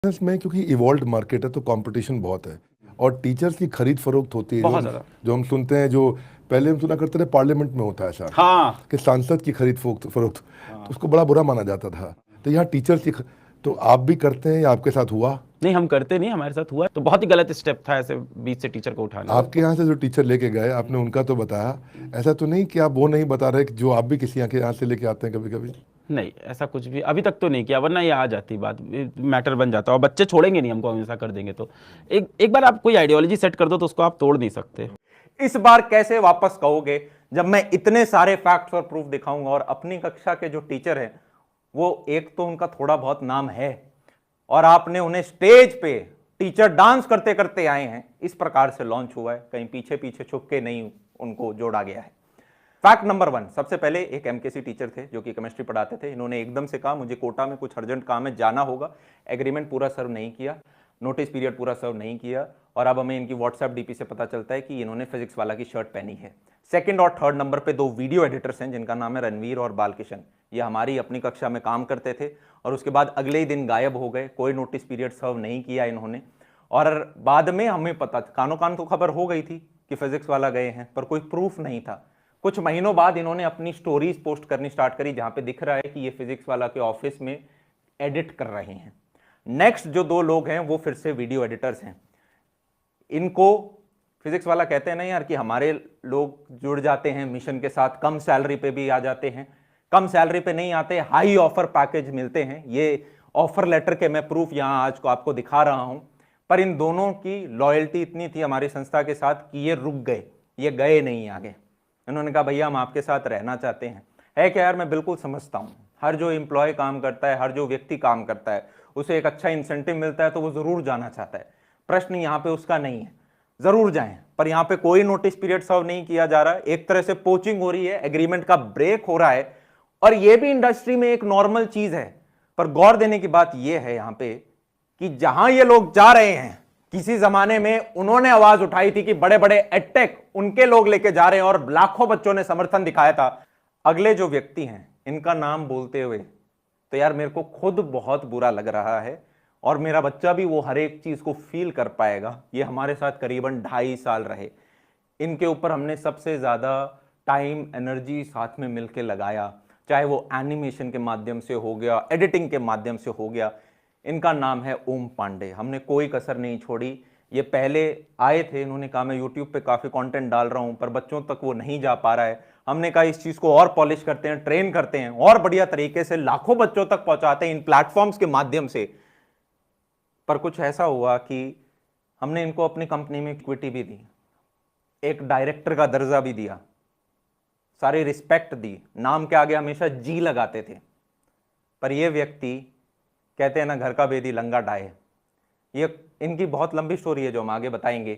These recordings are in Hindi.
बिजनेस में क्योंकि इवॉल्व मार्केट है तो कंपटीशन बहुत है और टीचर्स की खरीद फरोख्त होती है। बहुत ज्यादा। जो हम सुनते हैं, जो पहले हम सुना करते थे पार्लियामेंट में होता है ऐसा हाँ कि सांसद की खरीद फरोख्त, तो हाँ। उसको बड़ा बुरा माना जाता था। तो यहाँ टीचर्स की तो आप भी करते हैं या आपके साथ हुआ? नहीं, हम करते नहीं, हमारे साथ हुआ है, तो बहुत ही गलत स्टेप था ऐसे बीच से टीचर को उठाना। आपके यहाँ से जो टीचर लेके गए आपने उनका तो बताया, ऐसा तो नहीं कि आप वो नहीं बता रहे कि जो आप भी किसी के यहाँ से लेके आते हैं कभी कभी? नहीं, ऐसा कुछ भी अभी तक तो नहीं किया, वरना ये आ जाती बात, मैटर बन जाता, और बच्चे छोड़ेंगे नहीं हमको, हम ऐसा कर देंगे तो। एक एक बार आप कोई आइडियोलॉजी सेट कर दो तो उसको आप तोड़ नहीं सकते। इस बार कैसे वापस कहोगे जब मैं इतने सारे फैक्ट्स और प्रूफ दिखाऊंगा? और अपनी कक्षा के जो टीचर हैं वो एक तो उनका थोड़ा बहुत नाम है और आपने उन्हें स्टेज पे टीचर डांस करते करते आए हैं, इस प्रकार से लॉन्च हुआ है, कहीं पीछे पीछे छुप के नहीं उनको जोड़ा गया है। फैक्ट नंबर 1, सबसे पहले एक एमकेसी टीचर थे जो कि केमिस्ट्री पढ़ाते थे। इन्होंने एकदम से कहा मुझे कोटा में कुछ अर्जेंट काम है, जाना होगा। एग्रीमेंट पूरा सर्व नहीं किया, नोटिस पीरियड पूरा सर्व नहीं किया, और अब हमें इनकी व्हाट्सएप डीपी से पता चलता है कि इन्होंने फिजिक्स वाला की शर्ट पहनी है। सेकंड और थर्ड नंबर पे 2 वीडियो एडिटर्स हैं जिनका नाम है रणवीर और बालकिशन। ये हमारी अपनी कक्षा में काम करते थे और उसके बाद अगले ही दिन गायब हो गए, कोई नोटिस पीरियड सर्व नहीं किया इन्होंने। और बाद में हमें पता, कानो कान तो खबर हो गई थी कि फिजिक्स वाला गए हैं, पर कोई प्रूफ नहीं था। कुछ महीनों बाद इन्होंने अपनी स्टोरीज पोस्ट करनी स्टार्ट करी जहां पे दिख रहा है कि ये फिजिक्स वाला के ऑफिस में एडिट कर रहे हैं। नेक्स्ट जो 2 लोग हैं वो फिर से वीडियो एडिटर्स हैं। इनको फिजिक्स वाला कहते हैं ना यार कि हमारे लोग जुड़ जाते हैं मिशन के साथ, कम सैलरी पे भी आ जाते हैं, कम सैलरी पे नहीं आते, हाई ऑफर पैकेज मिलते हैं। ये ऑफर लेटर के मैं प्रूफ यहां आज को आपको दिखा रहा हूं। पर इन दोनों की लॉयल्टी इतनी थी हमारी संस्था के साथ कि ये रुक गए, ये गए नहीं आगे। इन्होंने कहा भैया हम आपके साथ रहना चाहते हैं। है क्या यार, मैं बिल्कुल समझता हूं, हर जो एम्प्लॉय काम करता है, हर जो व्यक्ति काम करता है, उसे एक अच्छा इंसेंटिव मिलता है तो वो जरूर जाना चाहता है। प्रश्न यहां पे उसका नहीं है, जरूर जाएं, पर यहां पे कोई नोटिस पीरियड सर्व नहीं किया जा रहा है। एक तरह से पोचिंग हो रही है, एग्रीमेंट का ब्रेक हो रहा है, और यह भी इंडस्ट्री में एक नॉर्मल चीज है। पर गौर देने की बात यह है यहां पे कि जहां ये लोग जा रहे हैं, किसी जमाने में उन्होंने आवाज उठाई थी कि बड़े बड़े एडटेक उनके लोग लेके जा रहे हैं और लाखों बच्चों ने समर्थन दिखाया था। अगले जो व्यक्ति हैं इनका नाम बोलते हुए तो यार मेरे को खुद बहुत बुरा लग रहा है, और मेरा बच्चा भी वो हर एक चीज को फील कर पाएगा। ये हमारे साथ करीबन 2.5 साल रहे, इनके ऊपर हमने सबसे ज्यादा टाइम एनर्जी साथ में मिलकर लगाया, चाहे वो एनिमेशन के माध्यम से हो गया, एडिटिंग के माध्यम से हो गया। इनका नाम है ओम पांडे। हमने कोई कसर नहीं छोड़ी। ये पहले आए थे, इन्होंने कहा मैं यूट्यूब पे काफ़ी कंटेंट डाल रहा हूं पर बच्चों तक वो नहीं जा पा रहा है। हमने कहा इस चीज़ को और पॉलिश करते हैं, ट्रेन करते हैं और बढ़िया तरीके से लाखों बच्चों तक पहुंचाते हैं इन प्लेटफॉर्म्स के माध्यम से। पर कुछ ऐसा हुआ कि हमने इनको अपनी कंपनी में इक्विटी भी दी, एक डायरेक्टर का दर्जा भी दिया, सारी रिस्पेक्ट दी, नाम के आगे हमेशा जी लगाते थे। पर ये व्यक्ति, कहते हैं ना घर का बेदी लंगा डाहे, ये इनकी बहुत लंबी स्टोरी है जो हम आगे बताएंगे।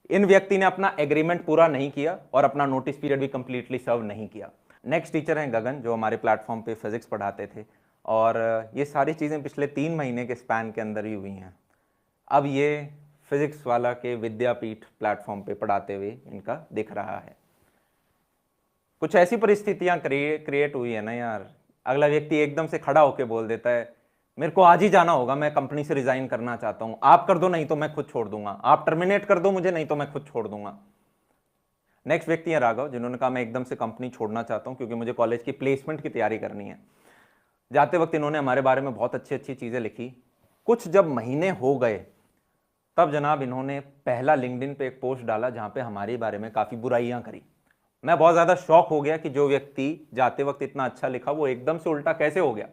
इन व्यक्ति ने अपना एग्रीमेंट पूरा नहीं किया और अपना नोटिस पीरियड भी कंप्लीटली सर्व नहीं किया। नेक्स्ट टीचर हैं गगन, जो हमारे प्लेटफॉर्म पे फिजिक्स पढ़ाते थे, और ये सारी चीज़ें पिछले 3 महीने के स्पैन के अंदर ही हुई हैं। अब ये फिजिक्स वाला के विद्यापीठ प्लेटफॉर्म पे पढ़ाते हुए इनका दिख रहा है। कुछ ऐसी परिस्थितियां क्रिएट हुई है ना यार, अगला व्यक्ति एकदम से खड़ा होकर बोल देता है मेरे को आज ही जाना होगा, मैं कंपनी से रिजाइन करना चाहता हूं, आप कर दो नहीं तो मैं खुद छोड़ दूंगा, आप टर्मिनेट कर दो मुझे नहीं तो मैं खुद छोड़ दूंगा। नेक्स्ट व्यक्ति है राघव, जिन्होंने कहा मैं एकदम से कंपनी छोड़ना चाहता हूं क्योंकि मुझे कॉलेज की प्लेसमेंट की तैयारी करनी है। जाते वक्त इन्होंने हमारे बारे में बहुत अच्छी अच्छी चीजें लिखी। कुछ जब महीने हो गए तब जनाब इन्होंने पहला लिंक्डइन पे एक पोस्ट डाला जहां पे हमारे बारे में काफी बुराइयां करी। मैं बहुत ज्यादा शॉक हो गया कि जो व्यक्ति जाते वक्त इतना अच्छा लिखा वो एकदम से उल्टा कैसे हो गया।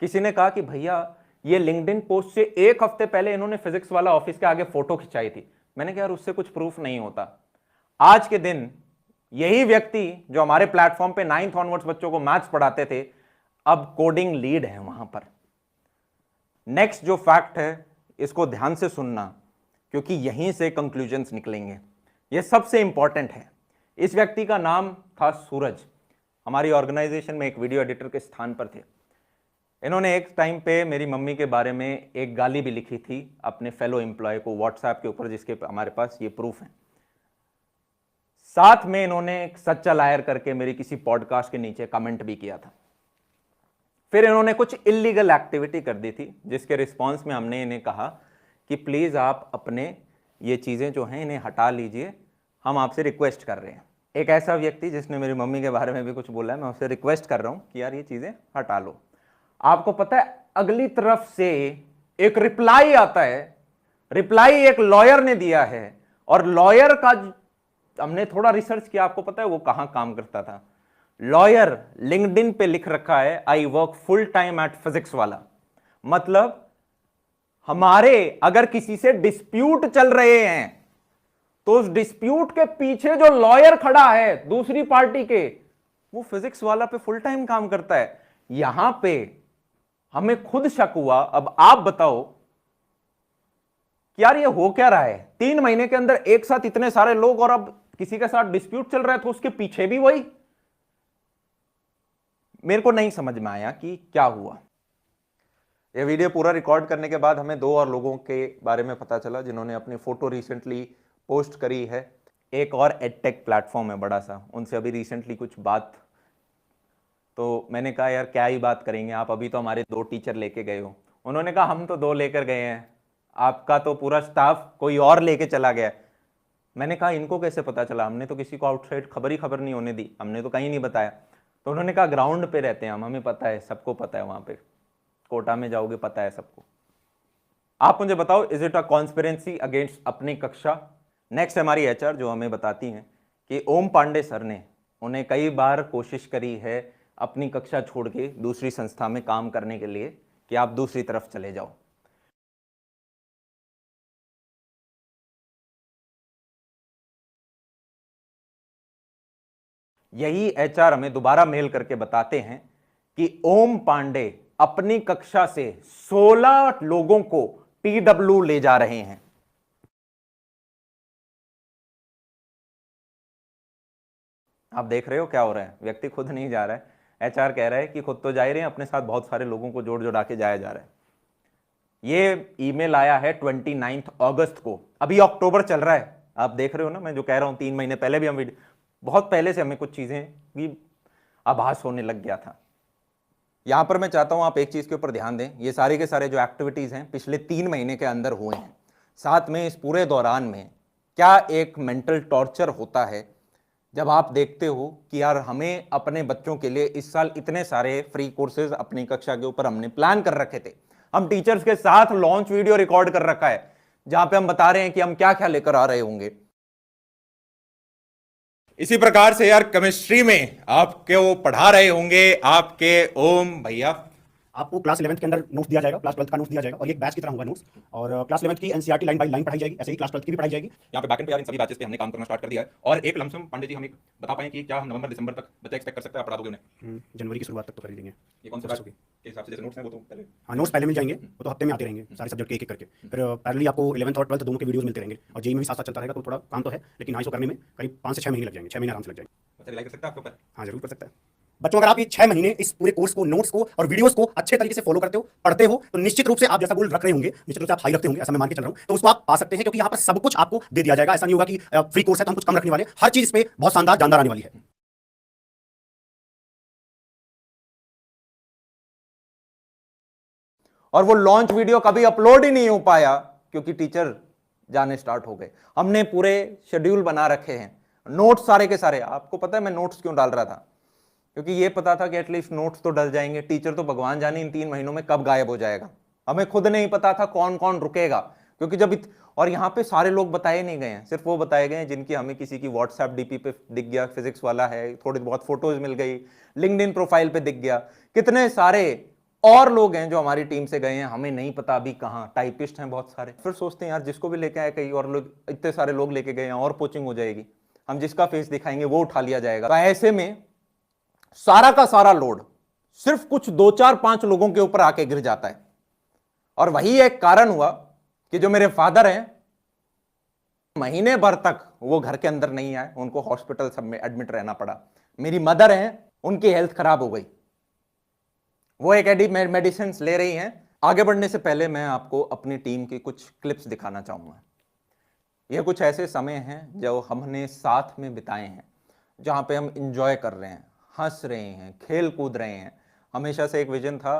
किसी ने कहा कि भैया ये लिंक्डइन पोस्ट से 1 हफ्ते पहले इन्होंने फिजिक्स वाला ऑफिस के आगे फोटो खिंचाई थी। मैंने कहा यार उससे कुछ प्रूफ नहीं होता। आज के दिन यही व्यक्ति जो हमारे प्लेटफॉर्म पे 9th ऑनवर्ड्स बच्चों को मैथ्स पढ़ाते थे, अब कोडिंग लीड है वहां पर। नेक्स्ट जो फैक्ट है इसको ध्यान से सुनना क्योंकि यहीं से कंक्लूजन्स निकलेंगे, यह सबसे इंपॉर्टेंट है। इस व्यक्ति का नाम था सूरज, हमारी ऑर्गेनाइजेशन में एक वीडियो एडिटर के स्थान पर थे। इन्होंने एक टाइम पे मेरी मम्मी के बारे में एक गाली भी लिखी थी अपने फेलो एम्प्लॉय को व्हाट्सएप के ऊपर, जिसके हमारे पास ये प्रूफ है। साथ में इन्होंने एक सच्चा लायर करके मेरी किसी पॉडकास्ट के नीचे कमेंट भी किया था। फिर इन्होंने कुछ इलीगल एक्टिविटी कर दी थी, जिसके रिस्पॉन्स में हमने इन्हें कहा कि प्लीज आप अपने ये चीजें जो हैं इन्हें हटा लीजिए, हम आपसे रिक्वेस्ट कर रहे हैं। एक ऐसा व्यक्ति जिसने मेरी मम्मी के बारे में भी कुछ बोला है, मैं उससे रिक्वेस्ट कर रहा हूं कि यार ये चीजें हटा लो। आपको पता है अगली तरफ से एक रिप्लाई आता है, रिप्लाई एक लॉयर ने दिया है, और लॉयर का हमने थोड़ा रिसर्च किया, आपको पता है वो कहां काम करता था। लॉयर लिंक्डइन पे लिख रखा है I work full time at physics वाला। मतलब हमारे अगर किसी से डिस्प्यूट चल रहे हैं तो उस डिस्प्यूट के पीछे जो लॉयर खड़ा है दूसरी पार्टी के, वो फिजिक्स वाला पे फुल टाइम काम करता है। यहां पे हमें खुद शक हुआ। अब आप बताओ कि यार ये हो क्या रहा है, 3 महीने के अंदर एक साथ इतने सारे लोग, और अब किसी के साथ डिस्प्यूट चल रहा है तो उसके पीछे भी वही। मेरे को नहीं समझ में आया कि क्या हुआ। ये वीडियो पूरा रिकॉर्ड करने के बाद हमें 2 और लोगों के बारे में पता चला जिन्होंने अपनी फोटो रिसेंटली पोस्ट करी है। एक और एडटेक प्लेटफॉर्म है बड़ा सा, उनसे अभी रिसेंटली कुछ बात, तो मैंने कहा यार क्या ही बात करेंगे आप, अभी तो हमारे 2 टीचर लेके गए हो। उन्होंने कहा हम तो 2 लेकर गए हैं, आपका तो पूरा स्टाफ कोई और लेके चला गया। मैंने कहा इनको कैसे पता चला, हमने तो किसी को आउटसाइड खबर नहीं होने दी, हमने तो कहीं नहीं बताया। तो उन्होंने कहा ग्राउंड पे रहते हैं हम, हमें पता है, सबको पता है, वहां पे कोटा में जाओगे पता है सबको। आप मुझे बताओ, is it a conspiracy against अपनी कक्षा? नेक्स्ट हमारी एचआर जो हमें बताती हैं कि ओम पांडे सर ने उन्हें कई बार कोशिश करी है अपनी कक्षा छोड़ के दूसरी संस्था में काम करने के लिए कि आप दूसरी तरफ चले जाओ। यही एचआर हमें दोबारा मेल करके बताते हैं कि ओम पांडे अपनी कक्षा से 16 लोगों को टीडब्ल्यू ले जा रहे हैं। आप देख रहे हो क्या हो रहा है, व्यक्ति खुद नहीं जा रहा है, एचआर कह रहा है कि खुद तो जा ही रहे हैं, अपने साथ बहुत सारे लोगों को जोड़ जोड़ा के जाया जा रहा है। ये ईमेल आया है 29 अगस्त को, अभी अक्टूबर चल रहा है। आप देख रहे हो ना, मैं जो कह रहा हूं 3 महीने पहले भी हम बहुत पहले से हमें कुछ चीजें भी आभास होने लग गया था। यहां पर मैं चाहता हूं आप एक चीज के ऊपर ध्यान दें, ये सारे के सारे जो एक्टिविटीज हैं पिछले 3 महीने के अंदर हुए हैं। साथ में इस पूरे दौरान में क्या एक मेंटल टॉर्चर होता है जब आप देखते हो कि यार हमें अपने बच्चों के लिए इस साल इतने सारे फ्री कोर्सेज अपनी कक्षा के ऊपर हमने प्लान कर रखे थे, हम टीचर्स के साथ लॉन्च वीडियो रिकॉर्ड कर रखा है जहां पे हम बता रहे हैं कि हम क्या क्या लेकर आ रहे होंगे। इसी प्रकार से यार केमिस्ट्री में आपके वो पढ़ा रहे होंगे आपके ओम भैया। आपको क्लास 11th के अंदर नोट्स दिया जाएगा, क्लास 12th का नोट्स दिया जाएगा, और ये बैच की तरह होगा नोट्स, और क्लास 11th की एनसीईआरटी लाइन बाय लाइन पढ़ाई जाएगी, ऐसे ही क्लास 12th की भी पढ़ाई जाएगी। यहाँ पे बैकएंड पे यार इन सभी बैचेस पे हमने काम करना स्टार्ट कर दिया है। और एक लमसम पांडे जी, हम एक बता पाएं कि क्या हम नवंबर दिसंबर तक बच्चे एक्सपेक्ट कर सकते हैं, आप पढ़ा दोगे उन्हें? जनवरी की शुरुआत तक तो कर ही देंगे। ये कौन से बैच के हिसाब से जैसे नोट्स हैं वो तो पहले? हाँ, नोट्स पहले मिल जाएंगे, वो तो हफ्ते में आते रहेंगे सारे सब्जेक्ट के एक एक करके। फिर पैरेलली आपको 11th और 12th दोनों के वीडियोस मिलते रहेंगे, और जेईई में भी साथ साथ चलता रहेगा, तो थोड़ा काम तो है, लेकिन ISO करने में करीब 5 से 6 महीने लग जाएंगे, 6 महीने आराम से लग जाएंगे। बच्चा रिलाई कर सकता है आपके ऊपर? हाँ, जरूर कर सकता है बच्चों। अगर आप ये 6 महीने इस पूरे कोर्स को, नोट्स को और वीडियोस को अच्छे तरीके से फॉलो करते हो, पढ़ते हो, तो निश्चित रूप से आप जैसा गोल रख रहे होंगे, निश्चित रूप से आप हाई रखते होंगे, ऐसा मैं मान के चल रहा हूं, तो उसको आप पा सकते हैं, क्योंकि यहाँ पर सब कुछ आपको दे दिया जाएगा। ऐसा नहीं होगा कि फ्री कोर्स है तो हम कुछ कम रखने वाले, हर चीज इस पे बहुत शानदार जानदार आने वाली है। और वो लॉन्च वीडियो कभी अपलोड ही नहीं हो पाया क्योंकि टीचर जाने स्टार्ट हो गए। हमने पूरे शेड्यूल बना रखे हैं, नोट्स सारे के सारे। आपको पता है मैं नोट्स क्यों डाल रहा था? क्योंकि ये पता था कि एटलीस्ट नोट्स तो डल जाएंगे, टीचर तो भगवान जाने इन 3 महीनों में कब गायब हो जाएगा। हमें खुद नहीं पता था कौन कौन रुकेगा, क्योंकि और यहाँ पे सारे लोग बताए नहीं गए हैं, सिर्फ वो बताए गए हैं जिनकी हमें किसी की व्हाट्सएप डीपी पे दिख गया, फिजिक्स वाला है, थोड़ी बहुत फोटोज मिल गई, लिंक्डइन प्रोफाइल पे दिख गया। कितने सारे और लोग हैं जो हमारी टीम से गए हैं, हमें नहीं पता अभी कहाँ। टाइपिस्ट हैं बहुत सारे। फिर सोचते हैं यार जिसको भी लेके आए, कई और लोग, इतने सारे लोग लेके गए हैं, और पोचिंग हो जाएगी, हम जिसका फेस दिखाएंगे वो उठा लिया जाएगा। तो ऐसे में सारा का सारा लोड सिर्फ कुछ 2 4 5 लोगों के ऊपर आके गिर जाता है। और वही एक कारण हुआ कि जो मेरे फादर हैं, महीने भर तक वो घर के अंदर नहीं आए, उनको हॉस्पिटल सब में एडमिट रहना पड़ा। मेरी मदर हैं, उनकी हेल्थ खराब हो गई, वो एक मेडिसिन ले रही हैं। आगे बढ़ने से पहले मैं आपको अपनी टीम की कुछ क्लिप्स दिखाना चाहूंगा। ये कुछ ऐसे समय हैं जो हमने साथ में बिताए हैं, जहां पे हम इंजॉय कर रहे हैं, हंस रहे हैं, खेल कूद रहे हैं। हमेशा से एक विजन था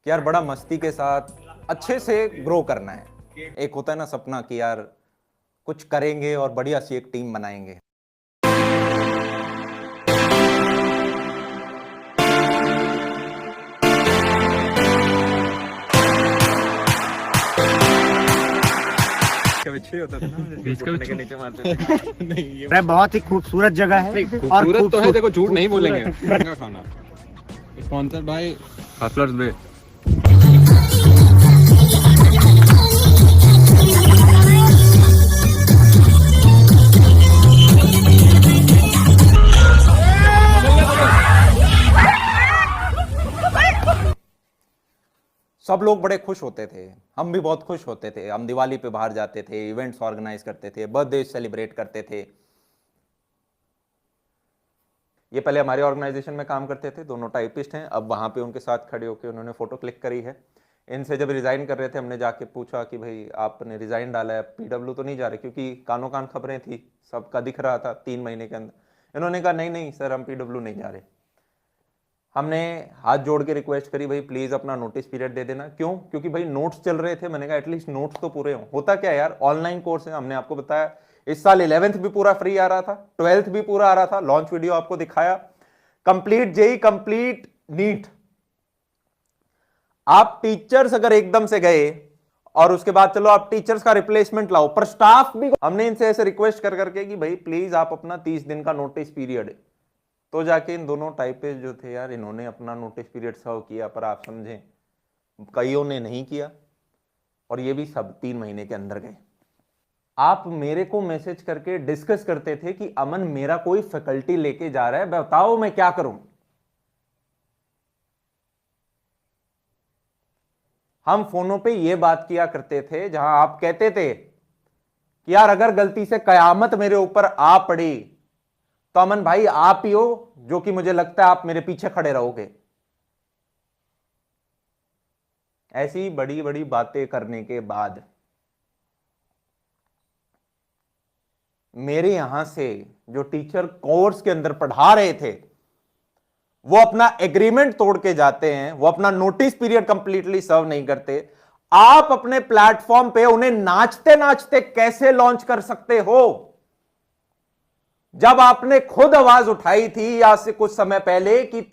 कि यार बड़ा मस्ती के साथ अच्छे से ग्रो करना है। एक होता है ना सपना कि यार कुछ करेंगे और बढ़िया सी एक टीम बनाएंगे। अरे बहुत ही खूबसूरत जगह है और खूबसूरत तो है, देखो झूठ नहीं बोलेंगे। महंगा खाना स्पॉन्सर बाय हसलर्स बे। सब लोग बड़े खुश होते थे, हम भी बहुत खुश होते थे। हम दिवाली पे बाहर जाते थे, इवेंट्स ऑर्गेनाइज करते थे, बर्थडे सेलिब्रेट करते थे। ये पहले हमारे ऑर्गेनाइजेशन में काम करते थे, दोनों टाइपिस्ट हैं। अब वहां पे उनके साथ खड़े होकर उन्होंने फोटो क्लिक करी है। इनसे जब रिजाइन कर रहे थे, हमने जाके पूछा कि भाई आपने रिजाइन डाला है, पीडब्ल्यू तो नहीं जा रहे, क्योंकि कानों कान खबरें थी, सबका दिख रहा था 3 महीने के अंदर। इन्होंने कहा नहीं नहीं सर, हम पीडब्ल्यू नहीं जा रहे। हमने हाथ जोड़ के रिक्वेस्ट करी, भाई प्लीज अपना नोटिस पीरियड दे देना। क्यों? क्योंकि भाई नोट्स चल रहे थे। मैंने कहा एटलीस्ट नोट्स तो पूरे हों। होता क्या यार, ऑनलाइन कोर्स है, हमने आपको बताया। इस साल 11th भी पूरा फ्री आ रहा था, 12th भी पूरा आ रहा था। लॉन्च वीडियो आपको दिखाया। Complete JEE, complete NEET. आप टीचर्स अगर एकदम से गए और उसके बाद चलो आप टीचर्स का रिप्लेसमेंट लाओ, पर स्टाफ भी, हमने इनसे ऐसे रिक्वेस्ट कर करके कि भाई प्लीज आप अपना 30 दिन का नोटिस पीरियड, तो जाके इन दोनों टाइपिस्ट जो थे यार, इन्होंने अपना नोटिस पीरियड सर्व किया। पर आप समझें कईयों ने नहीं किया, और ये भी सब 3 महीने के अंदर गए। आप मेरे को मैसेज करके डिस्कस करते थे कि अमन मेरा कोई फैकल्टी लेके जा रहा है, बताओ मैं क्या करूं। हम फोनों पे ये बात किया करते थे जहां आप कहते थे कि यार अगर गलती से कयामत मेरे ऊपर आ पड़ी तो अमन भाई आप ही हो जो कि मुझे लगता है आप मेरे पीछे खड़े रहोगे। ऐसी बड़ी बड़ी बातें करने के बाद मेरे यहां से जो टीचर कोर्स के अंदर पढ़ा रहे थे, वो अपना एग्रीमेंट तोड़ के जाते हैं, वो अपना नोटिस पीरियड कंप्लीटली सर्व नहीं करते। आप अपने प्लेटफॉर्म पे उन्हें नाचते नाचते कैसे लॉन्च कर सकते हो? जब आपने खुद आवाज उठाई थी आज से कुछ समय पहले कि